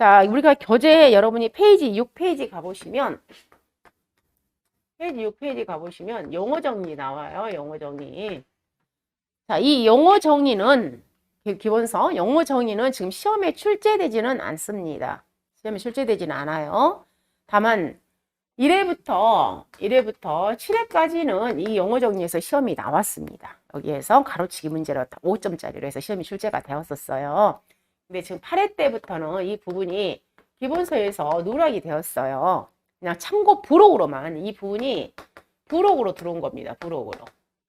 자, 우리가 교재 여러분이 페이지 6페이지 가보시면 페이지 6페이지 가보시면 용어 정리 나와요. 용어 정리. 자, 이 용어 정리는 기본서 용어 정리는 지금 시험에 출제되지는 않습니다. 시험에 출제되지는 않아요. 다만 1회부터 7회까지는 이 용어 정리에서 시험이 나왔습니다. 여기에서 가로치기 문제로 5점짜리로 해서 시험이 출제가 되었었어요. 근데 지금 8회 때부터는 이 부분이 기본서에서 누락이 되었어요. 그냥 참고 부록으로만 이 부분이 부록으로 들어온 겁니다. 부록으로.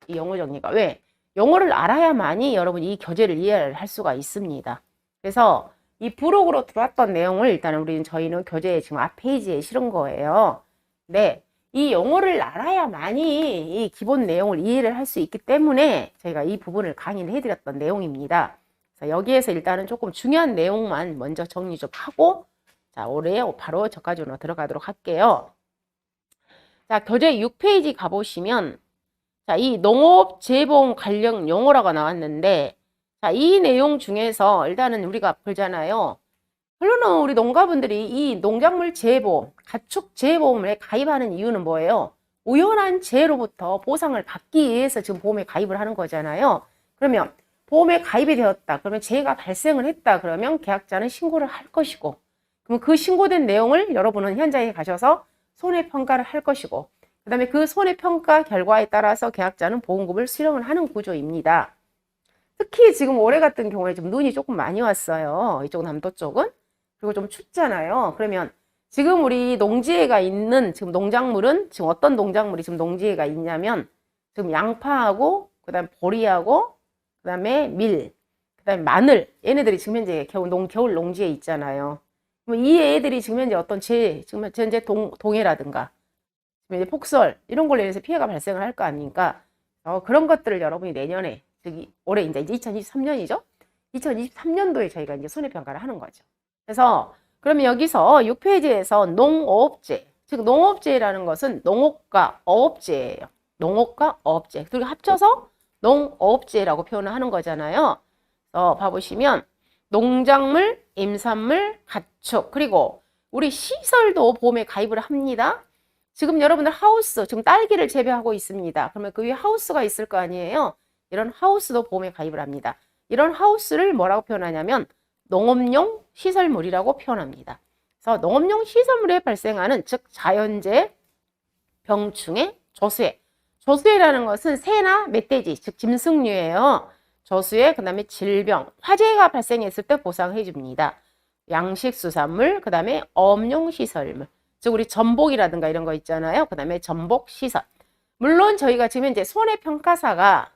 이 용어 정리가. 왜? 영어를 알아야만이 여러분 이 교재를 이해를 할 수가 있습니다. 그래서 이 부록으로 들어왔던 내용을 일단은 저희는 교재에 지금 앞 페이지에 실은 거예요. 네. 이 영어를 알아야만이 이 기본 내용을 이해를 할 수 있기 때문에 저희가 이 부분을 강의를 해드렸던 내용입니다. 그래서 여기에서 일단은 조금 중요한 내용만 먼저 정리 좀 하고 자, 올해 바로 저까지로 들어가도록 할게요. 자, 교재 6페이지 가보시면 자, 이 농업재보험 관련 용어라고 나왔는데 자, 이 내용 중에서 일단은 우리가 보잖아요. 물론 우리 농가분들이 이 농작물 재보험, 가축 재보험에 가입하는 이유는 뭐예요? 우연한 재해로부터 보상을 받기 위해서 지금 보험에 가입을 하는 거잖아요. 그러면 보험에 가입이 되었다. 그러면 재해가 발생을 했다. 그러면 계약자는 신고를 할 것이고 그럼 그 신고된 내용을 여러분은 현장에 가셔서 손해평가를 할 것이고 그 다음에 그 손해평가 결과에 따라서 계약자는 보험금을 수령을 하는 구조입니다. 특히 지금 올해 같은 경우에 좀 눈이 조금 많이 왔어요. 이쪽 남도 쪽은. 그리고 좀 춥잖아요. 그러면 지금 우리 농지에가 있는 지금 농작물은 지금 어떤 농작물이 지금 농지에가 있냐면 지금 양파하고 그 다음에 보리하고 그 다음에 밀, 그 다음에 마늘 얘네들이 지금 현재 겨울 농지에 있잖아요. 그럼 이 애들이 지금 현재 어떤 지금 현재 동해라든가 이제 폭설 이런 걸로 인해서 피해가 발생을 할 거 아닙니까? 그런 것들을 여러분이 내년에 올해 이제 2023년이죠? 2023년도에 저희가 이제 손해평가를 하는 거죠. 그래서 그러면 여기서 6페이지에서 농업재, 즉 농업재라는 것은 농업과 어업재예요. 농업과 어업재. 그리고 합쳐서 농업재라고 표현을 하는 거잖아요. 그래서 봐보시면 농작물, 임산물, 가축, 그리고 우리 시설도 보험에 가입을 합니다. 지금 여러분들 하우스, 지금 딸기를 재배하고 있습니다. 그러면 그 위에 하우스가 있을 거 아니에요? 이런 하우스도 보험에 가입을 합니다. 이런 하우스를 뭐라고 표현하냐면 농업용 시설물이라고 표현합니다. 그래서 농업용 시설물에 발생하는 즉 자연재해, 병충해, 조수해. 조수해라는 것은 새나 멧돼지, 즉 짐승류예요. 조수해, 그 다음에 질병, 화재가 발생했을 때 보상해 줍니다. 양식수산물, 그 다음에 어업용 시설물. 즉 우리 전복이라든가 이런 거 있잖아요. 그 다음에 전복시설. 물론 저희가 지금 이제 손해평가사가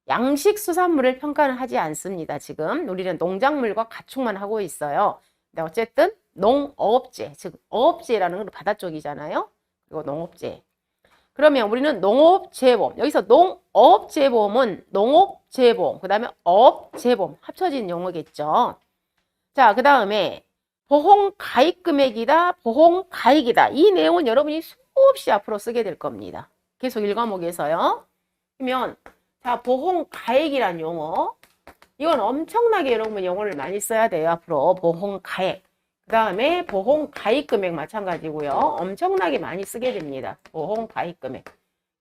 양식수산물을 평가는 하지 않습니다. 지금 우리는 농작물과 가축만 하고 있어요. 근데 어쨌든 농업재, 즉 어업재라는 건 바다 쪽이잖아요. 그리고 농업재. 그러면 우리는 농업재보험. 여기서 농업재보험은 농업재보험, 그 다음에 어업재보험 합쳐진 용어겠죠. 자, 그 다음에 보험가입금액이다, 보험가액이다. 이 내용은 여러분이 수없이 앞으로 쓰게 될 겁니다. 계속 1과목에서요. 그러면 자, 보험가액이란 용어. 이건 엄청나게 여러분 용어를 많이 써야 돼요. 앞으로 보험가액. 그 다음에 보험가입금액 마찬가지고요. 엄청나게 많이 쓰게 됩니다. 보험가입금액.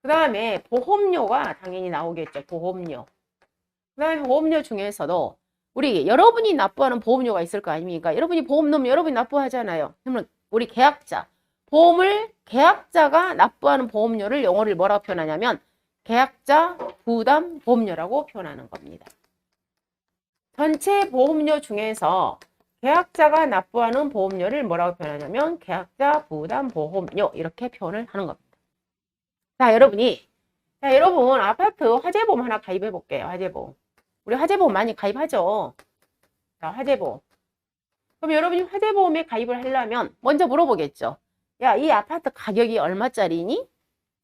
그 다음에 보험료가 당연히 나오겠죠. 보험료. 그 다음에 보험료 중에서도 우리 여러분이 납부하는 보험료가 있을 거 아닙니까? 여러분이 보험 넣으면 여러분이 납부하잖아요. 그러면 우리 계약자, 계약자가 납부하는 보험료를 영어를 뭐라고 표현하냐면 계약자 부담 보험료라고 표현하는 겁니다. 전체 보험료 중에서 계약자가 납부하는 보험료를 뭐라고 표현하냐면 계약자 부담 보험료 이렇게 표현을 하는 겁니다. 자, 여러분 아파트 화재보험 하나 가입해 볼게요. 화재보험. 우리 화재보험 많이 가입하죠. 자, 화재보험. 그럼 여러분이 화재보험에 가입을 하려면 먼저 물어보겠죠. 야, 이 아파트 가격이 얼마짜리니?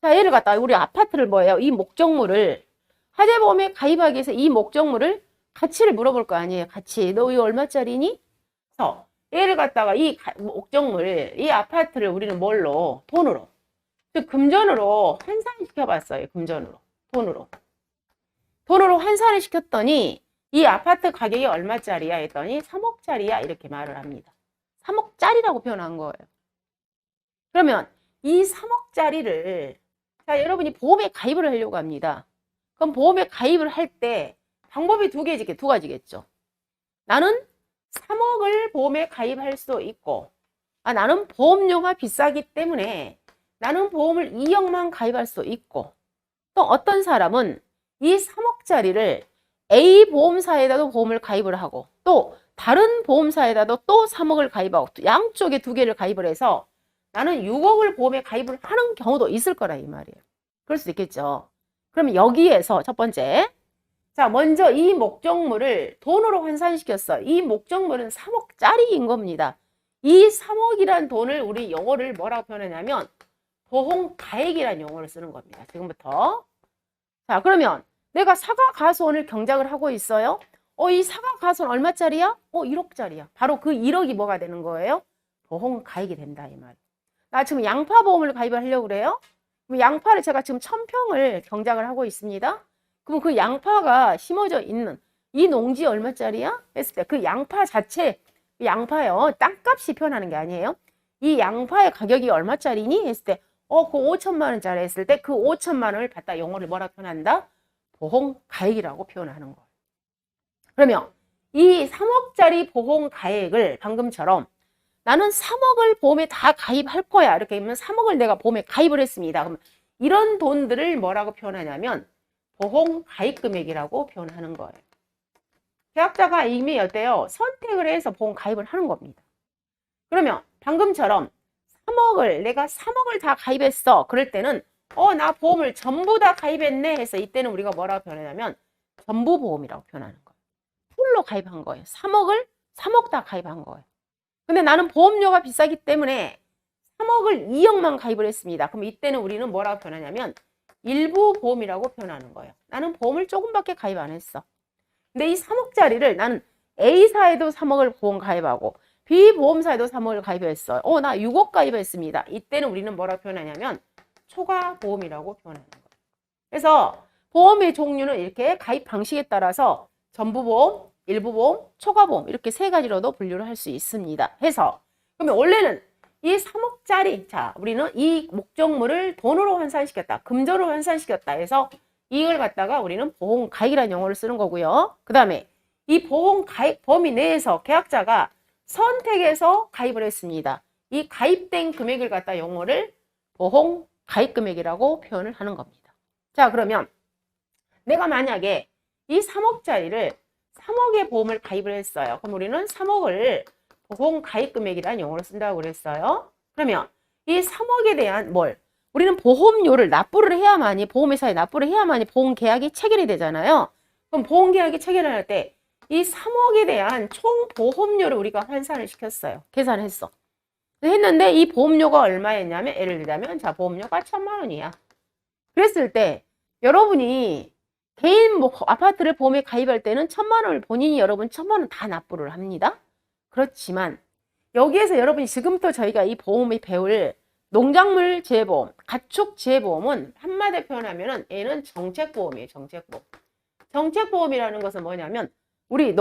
자, 얘를 갖다가 우리 아파트를 뭐예요? 이 목적물을 화재보험에 가입하기 위해서 이 목적물을 가치를 물어볼 거 아니에요. 가치. 너 이거 얼마짜리니? 그래서 얘를 갖다가 이 목적물, 이 아파트를 우리는 뭘로? 돈으로. 즉 금전으로 환산시켜 봤어요. 금전으로. 돈으로 환산을 시켰더니 이 아파트 가격이 얼마짜리야 했더니 3억짜리야 이렇게 말을 합니다. 3억짜리라고 표현한 거예요. 그러면 이 3억짜리를 자, 여러분이 보험에 가입을 하려고 합니다. 그럼 보험에 가입을 할 때 방법이 두 가지겠죠. 나는 3억을 보험에 가입할 수도 있고, 나는 보험료가 비싸기 때문에 나는 보험을 2억만 가입할 수도 있고, 또 어떤 사람은 이 3억짜리를 A 보험사에다도 보험을 가입을 하고, 또 다른 보험사에다도 또 3억을 가입하고, 양쪽에 두 개를 가입을 해서 나는 6억을 보험에 가입을 하는 경우도 있을 거라 이 말이에요. 그럴 수도 있겠죠. 그럼 여기에서 첫 번째, 자, 먼저 이 목적물을 돈으로 환산시켰어. 이 목적물은 3억짜리인 겁니다. 이 3억이란 돈을 우리 영어를 뭐라고 표현하냐면 보험가액이라는 용어를 쓰는 겁니다. 지금부터. 자, 그러면 내가 사과가수원을 경작을 하고 있어요. 이 사과가수원 얼마짜리야? 1억짜리야. 바로 그 1억이 뭐가 되는 거예요? 보험가액이 된다 이 말. 나 지금 양파보험을 가입을 하려고 그래요. 그럼 양파를 제가 지금 1000평을 경작을 하고 있습니다. 그럼 그 양파가 심어져 있는 이 농지 얼마짜리야? 했을 때 그 양파 자체, 양파요. 땅값이 표현하는 게 아니에요. 이 양파의 가격이 얼마짜리니? 했을 때 그 5천만 원짜리 했을 때 그 5천만 원을 갖다 영어를 뭐라 표현한다? 보험가액이라고 표현하는 거예요. 그러면 이 3억짜리 보험가액을 방금처럼 나는 3억을 보험에 다 가입할 거야. 이렇게 하면 3억을 내가 보험에 가입을 했습니다. 그럼 이런 돈들을 뭐라고 표현하냐면 보험가입금액이라고 표현하는 거예요. 계약자가 이미 어때요? 선택을 해서 보험 가입을 하는 겁니다. 그러면 방금처럼 3억을 내가 3억을 다 가입했어. 그럴 때는 나 보험을 전부 다 가입했네 해서 이때는 우리가 뭐라고 표현하냐면 전부 보험이라고 표현하는 거예요. 풀로 가입한 거예요. 3억 다 가입한 거예요. 근데 나는 보험료가 비싸기 때문에 3억을 2억만 가입을 했습니다. 그럼 이때는 우리는 뭐라고 표현하냐면 일부 보험이라고 표현하는 거예요. 나는 보험을 조금밖에 가입 안 했어. 근데 이 3억짜리를 나는 A사에도 3억을 보험 가입하고 B보험사에도 3억을 가입했어요. 나 6억 가입했습니다. 이때는 우리는 뭐라고 표현하냐면 초과 보험이라고 표현하는 거예요. 그래서 보험의 종류는 이렇게 가입 방식에 따라서 전부보험, 일부보험, 초과보험 이렇게 세 가지로도 분류를 할 수 있습니다. 해서 그러면 원래는 이 3억짜리 자 우리는 이 목적물을 돈으로 환산시켰다. 금전으로 환산시켰다 해서 이걸 갖다가 우리는 보험가액이라는 용어를 쓰는 거고요. 그 다음에 이 보험가액 범위 내에서 계약자가 선택해서 가입을 했습니다. 이 가입된 금액을 갖다 용어를 보험가입금액이라고 표현을 하는 겁니다. 자 그러면 내가 만약에 이 3억짜리를 3억의 보험을 가입을 했어요. 그럼 우리는 3억을 보험가입금액이라는 용어를 쓴다고 그랬어요. 그러면 이 3억에 대한 우리는 보험료를 납부를 해야만이 보험회사에 납부를 해야만이 보험계약이 체결이 되잖아요. 그럼 보험계약이 체결을 할 때 이 3억에 대한 총 보험료를 우리가 환산을 시켰어요. 계산했어. 했는데 이 보험료가 얼마였냐면 예를 들자면 자 보험료가 1000만 원이야. 그랬을 때 여러분이 개인 아파트를 보험에 가입할 때는 1000만 원을 본인이 여러분 1000만 원 다 납부를 합니다. 그렇지만 여기에서 여러분이 지금부터 저희가 이 보험을 배울 농작물 재보험, 가축 재보험은 한마디로 표현하면은 얘는 정책보험이에요. 정책보험. 정책보험이라는 것은 뭐냐면 우리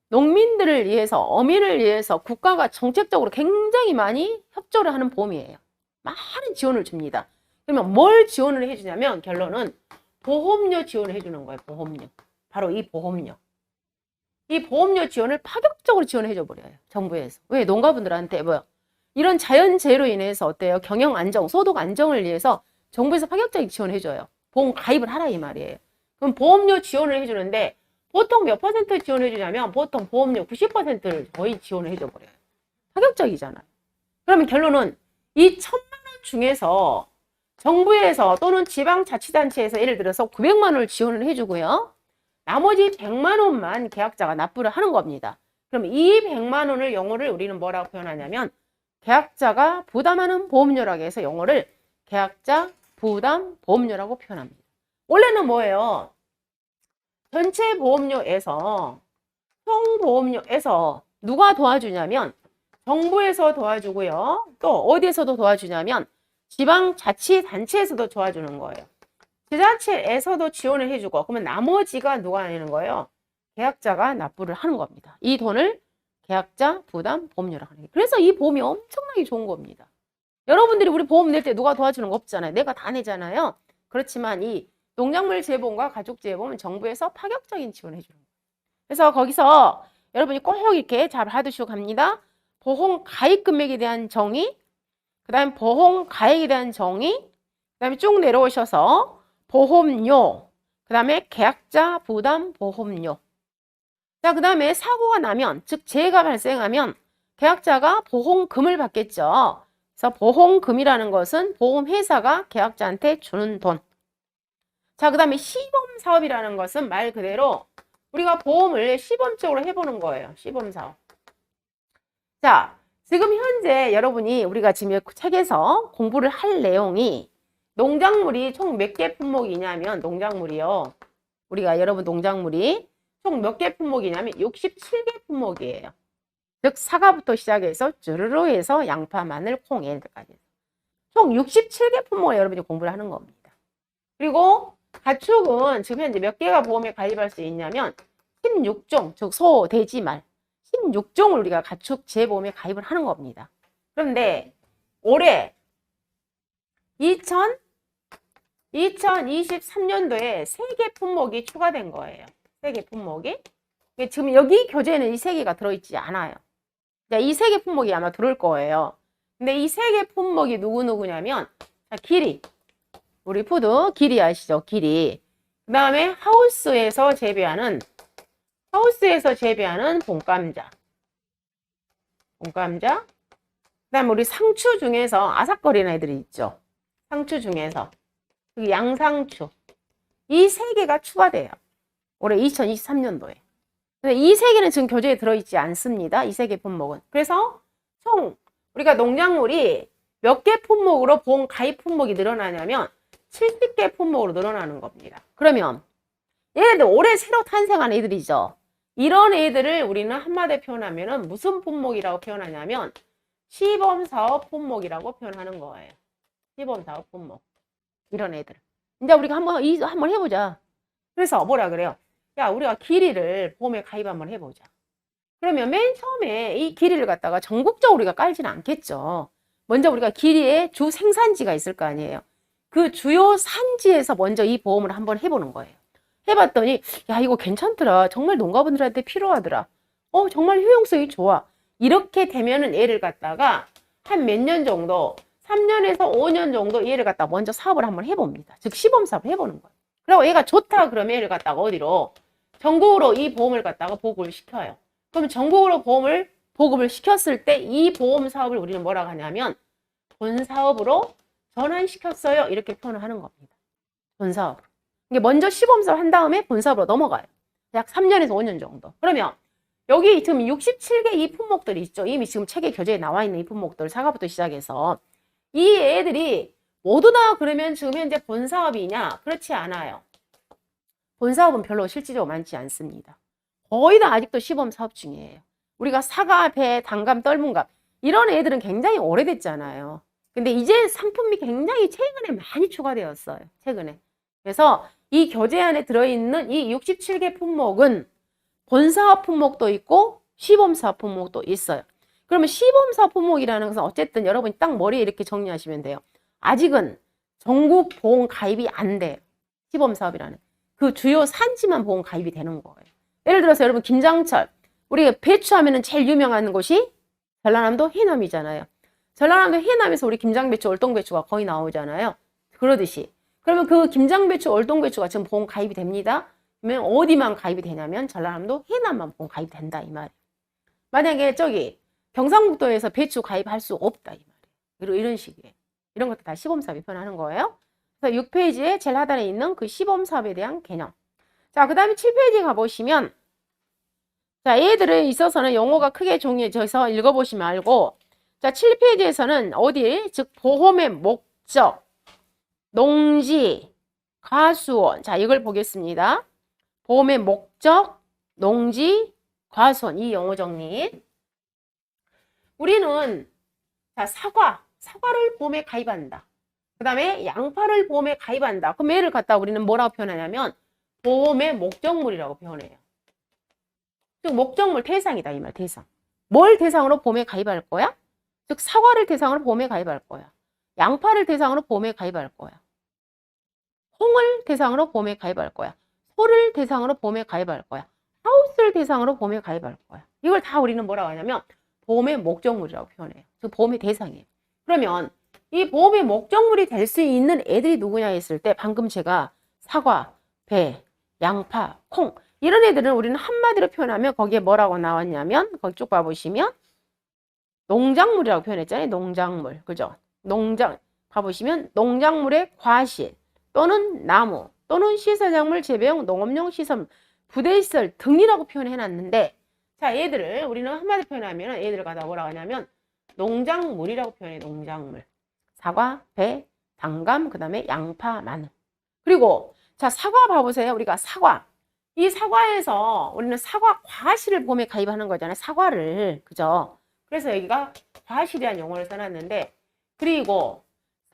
농민들을 위해서 어민을 위해서 국가가 정책적으로 굉장히 많이 협조를 하는 보험이에요. 많은 지원을 줍니다. 그러면 뭘 지원을 해주냐면 결론은 보험료 지원을 해주는 거예요. 보험료. 바로 이 보험료. 이 보험료 지원을 파격적으로 지원해줘 버려요. 정부에서. 왜? 농가분들한테 이런 자연재해로 인해서 어때요? 경영 안정, 소득 안정을 위해서 정부에서 파격적인 지원해줘요. 보험 가입을 하라 이 말이에요. 그럼 보험료 지원을 해주는데 보통 몇 퍼센트 지원해주냐면 보통 보험료 90%를 거의 지원을 해줘 버려요. 파격적이잖아요. 그러면 결론은 이 1000만 원 중에서 정부에서 또는 지방자치단체에서 예를 들어서 900만 원을 지원을 해주고요. 나머지 100만 원만 계약자가 납부를 하는 겁니다. 그럼 이 100만 원을 영어를 우리는 뭐라고 표현하냐면 계약자가 부담하는 보험료라고 해서 영어를 계약자 부담 보험료라고 표현합니다. 원래는 뭐예요? 전체 보험료에서 총보험료에서 누가 도와주냐면 정부에서 도와주고요. 또 어디에서도 도와주냐면 지방자치단체에서도 도와주는 거예요. 지자체에서도 지원을 해주고 그러면 나머지가 누가 내는 거예요? 계약자가 납부를 하는 겁니다. 이 돈을 계약자, 부담, 보험료라고 하는 게. 그래서 이 보험이 엄청나게 좋은 겁니다. 여러분들이 우리 보험 낼 때 누가 도와주는 거 없잖아요. 내가 다 내잖아요. 그렇지만 이 농작물 재보험과 가족 재보험은 정부에서 파격적인 지원을 해주는 거예요. 그래서 거기서 여러분이 꼭 이렇게 잘 받으시고 갑니다. 보험 가입 금액에 대한 정의, 그 다음에 보험 가액에 대한 정의, 그 다음에 쭉 내려오셔서 보험료, 그 다음에 계약자 부담 보험료. 자, 그 다음에 사고가 나면, 즉 재해가 발생하면 계약자가 보험금을 받겠죠. 그래서 보험금이라는 것은 보험회사가 계약자한테 주는 돈. 자, 그 다음에 시범사업이라는 것은 말 그대로 우리가 보험을 시범적으로 해보는 거예요. 시범사업. 자, 지금 현재 여러분이 우리가 지금 책에서 공부를 할 내용이 농작물이 총 몇 개 품목이냐면 농작물이요. 우리가 여러분 농작물이 총 몇 개 품목이냐면 67개 품목이에요. 즉 사과부터 시작해서 쭈루루 해서 양파, 마늘, 콩 얘네들까지. 총 67개 품목을 여러분이 공부를 하는 겁니다. 그리고 가축은 지금 현재 몇 개가 보험에 가입할 수 있냐면 16종, 즉 소, 돼지, 말 16종을 우리가 가축 재보험에 가입을 하는 겁니다. 그런데 올해 2023년도에 3개 품목이 추가된 거예요. 3개 품목이. 지금 여기 교재에는 이 3개가 들어있지 않아요. 이 3개 품목이 아마 들어올 거예요. 근데 이 3개 품목이 누구냐면 기리. 우리 푸드 기리 아시죠? 기리. 그 다음에 하우스에서 재배하는 봄감자. 그 다음에 우리 상추 중에서 아삭거리는 애들이 있죠. 상추 중에서 양상추. 이 3개가 추가돼요. 올해 2023년도에. 근데 이 3개는 지금 교재에 들어있지 않습니다. 이 3개 품목은. 그래서 총 우리가 농작물이 몇 개 품목으로 보험 가입 품목이 늘어나냐면 70개 품목으로 늘어나는 겁니다. 그러면 얘네들 올해 새로 탄생한 애들이죠. 이런 애들을 우리는 한마디로 표현하면 무슨 품목이라고 표현하냐면 시범사업 품목이라고 표현하는 거예요. 시범사업 품목. 이런 애들. 이제 우리가 한번 해보자. 그래서 뭐라 그래요? 야, 우리가 기리를 보험에 가입 한번 해보자. 그러면 맨 처음에 이 기리를 갖다가 전국적으로 우리가 깔지는 않겠죠. 먼저 우리가 기리의 주 생산지가 있을 거 아니에요. 그 주요 산지에서 먼저 이 보험을 한번 해보는 거예요. 해봤더니 야, 이거 괜찮더라. 정말 농가분들한테 필요하더라. 정말 효용성이 좋아. 이렇게 되면은 얘를 갖다가 한 몇 년 정도 3년에서 5년 정도 얘를 갖다가 먼저 사업을 한번 해봅니다. 즉 시범사업을 해보는 거예요. 그리고 얘가 좋다 그러면 얘를 갖다가 어디로 전국으로 이 보험을 갖다가 보급을 시켜요. 그럼 전국으로 보험을 보급을 시켰을 때 이 보험 사업을 우리는 뭐라고 하냐면 본사업으로 전환시켰어요. 이렇게 표현을 하는 겁니다. 본사업으로. 이게 먼저 시범사업 한 다음에 본사업으로 넘어가요. 약 3년에서 5년 정도. 그러면 여기 지금 67개 이 품목들이 있죠. 이미 지금 책에 교재에 나와 있는 이 품목들 사과부터 시작해서 이 애들이 모두 다 그러면 지금 현재 본사업이냐? 그렇지 않아요. 본사업은 별로 실질적으로 많지 않습니다. 거의 다 아직도 시범사업 중이에요. 우리가 사과, 배, 단감, 떨문감 이런 애들은 굉장히 오래됐잖아요. 근데 이제 상품이 굉장히 최근에 많이 추가되었어요. 최근에. 그래서 이 교재 안에 들어있는 이 67개 품목은 본사업 품목도 있고 시범사업 품목도 있어요. 그러면 시범사업 품목이라는 것은 어쨌든 여러분이 딱 머리에 이렇게 정리하시면 돼요. 아직은 전국 보험 가입이 안 돼요. 시범사업이라는. 그 주요 산지만 보험 가입이 되는 거예요. 예를 들어서 여러분 김장철. 우리가 배추하면은 제일 유명한 곳이 전라남도 해남이잖아요. 전라남도 해남에서 우리 김장배추, 얼똥배추가 거의 나오잖아요. 그러듯이. 그러면 그 김장배추, 얼똥배추가 지금 보험 가입이 됩니다. 그러면 어디만 가입이 되냐면 전라남도 해남만 보험 가입이 된다 이 말이에요. 만약에 저기 경상북도에서 배추 가입할 수 없다 이 말이에요. 이런 식이에요. 이런 것도 다 시범사업이 표현하는 거예요. 그래서 6페이지에 제일 하단에 있는 그 시범사업에 대한 개념. 자, 그 다음에 7페이지 가보시면 자, 얘들에 있어서는 용어가 크게 정해져서 읽어보시면 알고 자, 7페이지에서는 어디? 즉 보험의 목적, 농지, 과수원. 자, 이걸 보겠습니다. 보험의 목적, 농지, 과수원. 이 용어 정리. 우리는 자, 사과를 보험에 가입한다. 그 다음에 양파를 보험에 가입한다. 그럼 얘를 갖다 우리는 뭐라고 표현하냐면 보험의 목적물이라고 표현해요. 즉 목적물 대상이다 이 말 대상. 뭘 대상으로 보험에 가입할 거야? 즉 사과를 대상으로 보험에 가입할 거야. 양파를 대상으로 보험에 가입할 거야. 콩을 대상으로 보험에 가입할 거야. 소를 대상으로 보험에 가입할 거야. 하우스를 대상으로 보험에 가입할 거야. 이걸 다 우리는 뭐라고 하냐면 보험의 목적물이라고 표현해요. 즉 보험의 대상이에요. 그러면 이 보험의 목적물이 될 수 있는 애들이 누구냐 했을 때 방금 제가 사과, 배, 양파, 콩 이런 애들은 우리는 한마디로 표현하면 거기에 뭐라고 나왔냐면 거기 쭉 봐보시면 농작물이라고 표현했잖아요. 농작물. 그죠? 봐보시면 농작물의 과실 또는 나무 또는 시설작물 재배용 농업용 시설 부대시설 등이라고 표현해놨는데 자 얘들을 우리는 한마디 표현하면 얘들을 갖다 뭐라고 하냐면 농작물이라고 표현해. 농작물. 사과, 배, 당감, 그 다음에 양파, 마늘. 그리고 자 사과 봐보세요. 우리가 사과. 이 사과에서 우리는 사과 과실을 보험에 가입하는 거잖아요. 사과를. 그죠? 그래서 여기가 과실이라는 용어를 써놨는데 그리고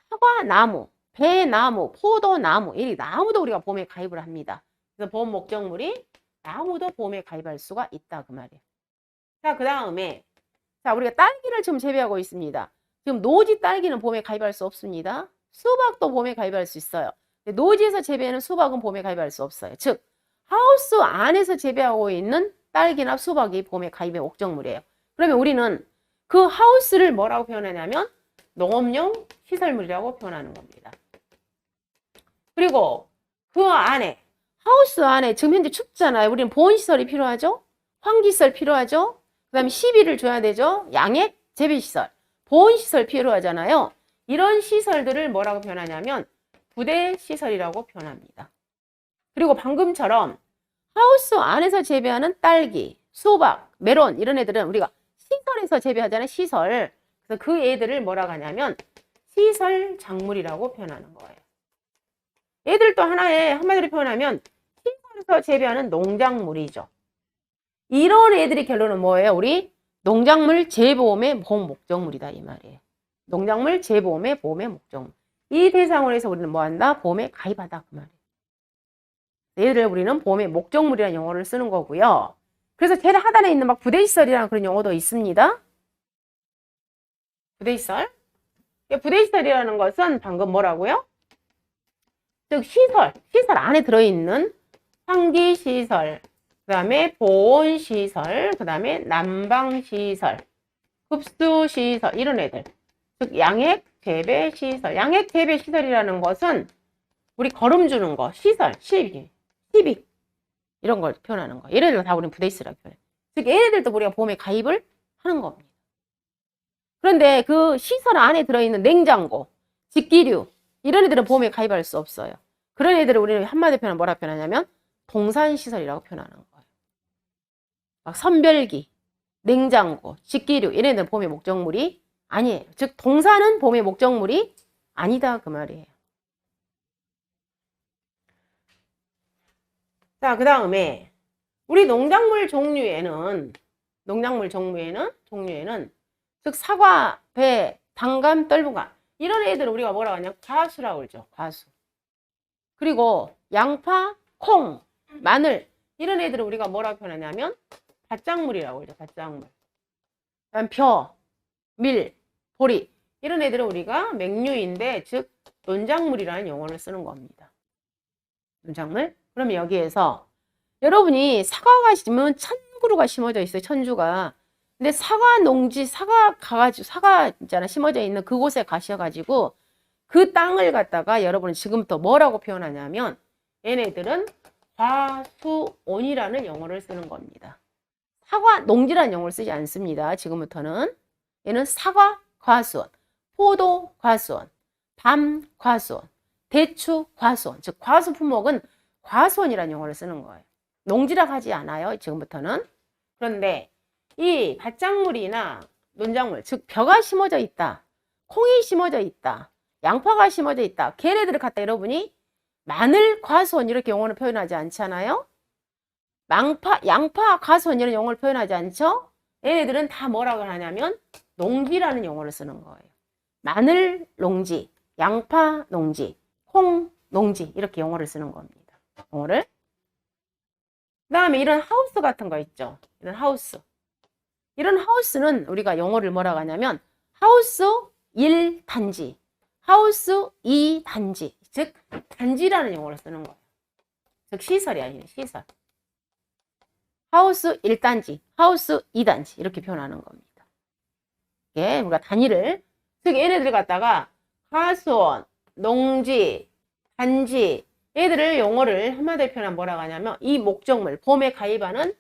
사과나무, 배나무, 포도나무 이 나무도 우리가 보험에 가입을 합니다. 그래서 보험 목적물이 나무도 보험에 가입할 수가 있다 그 말이에요. 자, 그 다음에 자 우리가 딸기를 지금 재배하고 있습니다. 지금 노지 딸기는 보험에 가입할 수 없습니다. 수박도 보험에 가입할 수 있어요. 노지에서 재배하는 수박은 보험에 가입할 수 없어요. 즉 하우스 안에서 재배하고 있는 딸기나 수박이 보험에 가입의 목적물이에요. 그러면 우리는 그 하우스를 뭐라고 표현하냐면 농업용 시설물이라고 표현하는 겁니다. 그리고 그 안에 하우스 안에 지금 현재 춥잖아요. 우리는 보온시설이 필요하죠. 환기시설 필요하죠. 그 다음에 시비를 줘야 되죠. 양액 재배시설, 보온시설 필요하잖아요. 이런 시설들을 뭐라고 표현하냐면 부대시설이라고 표현합니다. 그리고 방금처럼 하우스 안에서 재배하는 딸기, 수박, 메론 이런 애들은 우리가 시설에서 재배하잖아요. 시설. 그래서 그 애들을 뭐라고 하냐면 시설 작물이라고 표현하는 거예요. 얘들도 하나의 한마디로 표현하면 시설에서 재배하는 농작물이죠. 이런 애들이 결론은 뭐예요? 우리 농작물 재보험의 보험 목적물이다 이 말이에요. 농작물 재보험의 보험의 목적물. 이 대상으로 해서 우리는 뭐한다? 보험에 가입하다 그 말이에요. 얘를 우리는 보험의 목적물이라는 용어를 쓰는 거고요. 그래서 제일 하단에 있는 막 부대시설이라는 그런 용어도 있습니다. 부대시설. 부대시설이라는 것은 방금 뭐라고요? 즉 시설 안에 들어있는 환기시설, 그 다음에 보온시설, 그 다음에 난방시설, 흡수시설 이런 애들. 즉 양액 재배시설. 양액 재배시설이라는 것은 우리 거름 주는 거, 시설, 시비 이런 걸 표현하는 거. 얘네들 다 우리는 부대시설이라고 표현해. 즉 얘네들도 우리가 보험에 가입을 하는 겁니다. 그런데 그 시설 안에 들어있는 냉장고, 직기류 이런 애들은 보험에 가입할 수 없어요. 그런 애들을 우리는 한마디 표현하면 뭐라 표현하냐면 동산시설이라고 표현하는 거예요. 막 선별기, 냉장고, 직기류 이런 애들은 보험의 목적물이 아니에요. 즉 동산은 보험의 목적물이 아니다 그 말이에요. 자, 그 다음에 우리 농작물 종류에는 즉 사과, 배, 당감, 떫은감 이런 애들은 우리가 뭐라고 하냐? 과수라고 그러죠. 과수. 그리고 양파, 콩, 마늘 이런 애들은 우리가 뭐라고 표현하냐면 밭작물이라고 그러죠. 밭작물. 그다음 벼, 밀, 보리 이런 애들은 우리가 맹류인데 즉 논작물이라는 용어를 쓰는 겁니다. 논작물. 그러면 여기에서 여러분이 사과가 심으면 천그루가 심어져 있어요. 천주가. 근데 사과 농지, 사과 있잖아. 심어져 있는 그곳에 가셔가지고 그 땅을 갖다가 여러분은 지금부터 뭐라고 표현하냐면 얘네들은 과수원이라는 용어를 쓰는 겁니다. 사과 농지라는 용어를 쓰지 않습니다. 지금부터는. 얘는 사과 과수원, 포도 과수원, 밤 과수원, 대추 과수원. 즉 과수 품목은 과수원이라는 용어를 쓰는 거예요. 농지라고 하지 않아요. 지금부터는. 그런데 이 밭작물이나 논작물, 즉 벼가 심어져 있다. 콩이 심어져 있다. 양파가 심어져 있다. 걔네들을 갖다 여러분이 마늘 과수원 이렇게 용어를 표현하지 않잖아요. 양파 과수원 이런 용어를 표현하지 않죠. 얘네들은 다 뭐라고 하냐면 농지라는 용어를 쓰는 거예요. 마늘 농지, 양파 농지, 콩 농지 이렇게 용어를 쓰는 겁니다. 용어를. 그 다음에 이런 하우스 같은 거 있죠. 이런 하우스. 이런 하우스는 우리가 용어를 뭐라고 하냐면 하우스 1단지, 하우스 2단지, 즉 단지라는 용어를 쓰는 거예요. 즉 시설이 아니에요. 시설. 하우스 1단지, 하우스 2단지 이렇게 표현하는 겁니다. 예, 우리가 단위를, 즉 얘네들 갖다가 하수원, 농지, 단지 얘들을 용어를 한마디로 표현하면 뭐라고 하냐면 이 목적물, 봄에 가입하는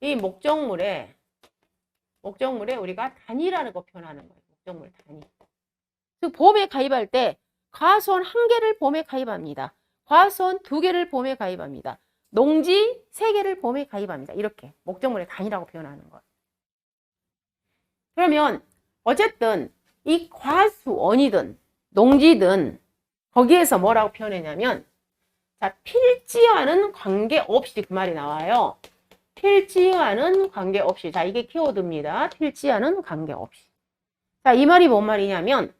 이 목적물에 우리가 단위라는 거 표현하는 거예요. 목적물 단위. 즉 봄에 가입할 때 과수원 1개를 봄에 가입합니다. 과수원 2개를 봄에 가입합니다. 농지 3개를 봄에 가입합니다. 이렇게 목적물의 단위라고 표현하는 거예요. 그러면 어쨌든 이 과수원이든 농지든 거기에서 뭐라고 표현했냐면 자, 필지와는 관계없이 그 말이 나와요. 필지와는 관계없이. 자, 이게 키워드입니다. 필지와는 관계없이. 자, 이 말이 뭔 말이냐면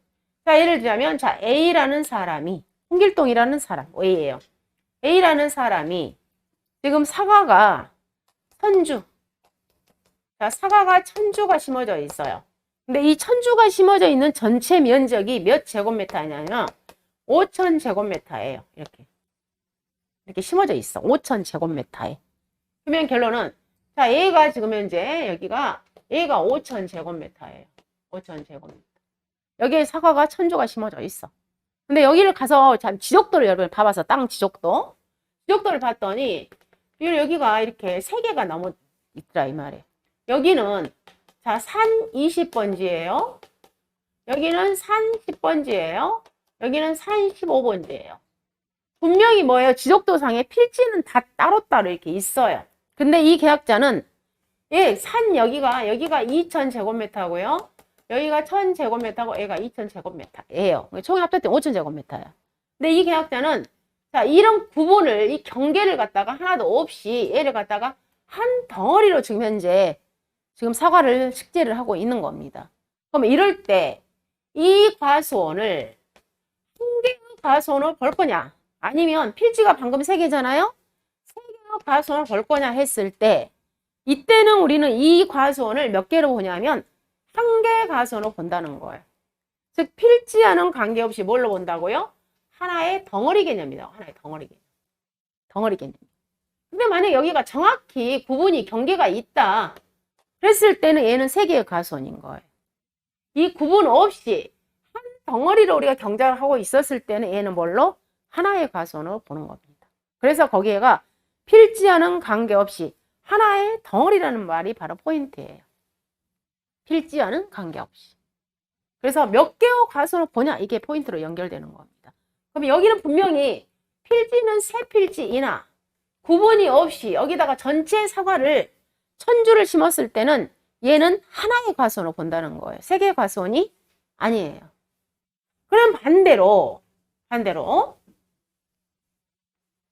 자, 예를 들자면 자, A라는 사람이 홍길동이라는 사람, A예요. A라는 사람이 지금 사과가 천주. 자, 사과가 천주가 심어져 있어요. 근데 이 천주가 심어져 있는 전체 면적이 몇 제곱미터냐면 5,000제곱미터예요. 이렇게 심어져 있어. 5,000제곱미터에. 그러면 결론은 자, A가 지금 현재 여기가 A가 5,000제곱미터예요. 5,000제곱미터. 여기에 사과가 천주가 심어져 있어. 근데 여기를 가서 참 지적도를 여러분 봐봐서 땅 지적도를 봤더니 여기가 이렇게 3개가 넘어 있더라 이 말이에요. 여기는 자, 산 20번지예요. 여기는 산 10번지예요. 여기는 산 15번지예요. 분명히 뭐예요? 지적도상에 필지는 다 따로따로 이렇게 있어요. 근데 이 계약자는 예, 산 여기가 2,000제곱미터고요. 여기가 1,000제곱미터고 얘가 2,000제곱미터예요. 총이 합쳤을 때 5,000제곱미터야. 근데 이 계약자는 자, 이런 구분을 이 경계를 갖다가 하나도 없이 얘를 갖다가 한 덩어리로 지금 현재 지금 사과를 식재를 하고 있는 겁니다. 그럼 이럴 때 이 과수원을 한 개의 과수원을 벌 거냐? 아니면 필지가 방금 3개잖아요? 3개의 과수원을 벌 거냐 했을 때 이때는 우리는 이 과수원을 몇 개로 보냐면 한 개의 과수원으로 본다는 거예요. 즉 필지와는 관계없이 뭘로 본다고요? 하나의 덩어리 개념이다. 하나의 덩어리 개념. 덩어리 개념. 근데 만약 여기가 정확히 구분이 경계가 있다. 그랬을 때는 얘는 3개의 과수원인 거예요. 이 구분 없이 한 덩어리로 우리가 경작을 하고 있었을 때는 얘는 뭘로? 하나의 과수원으로 보는 겁니다. 그래서 거기에가 필지와는 관계없이 하나의 덩어리라는 말이 바로 포인트예요. 필지와는 관계없이. 그래서 몇 개의 과수원을 보냐 이게 포인트로 연결되는 겁니다. 그럼 여기는 분명히 필지는 3필지이나 구분이 없이 여기다가 전체 사과를 천주를 심었을 때는 얘는 하나의 과수원으로 본다는 거예요. 3개의 과수원이 아니에요. 그럼 반대로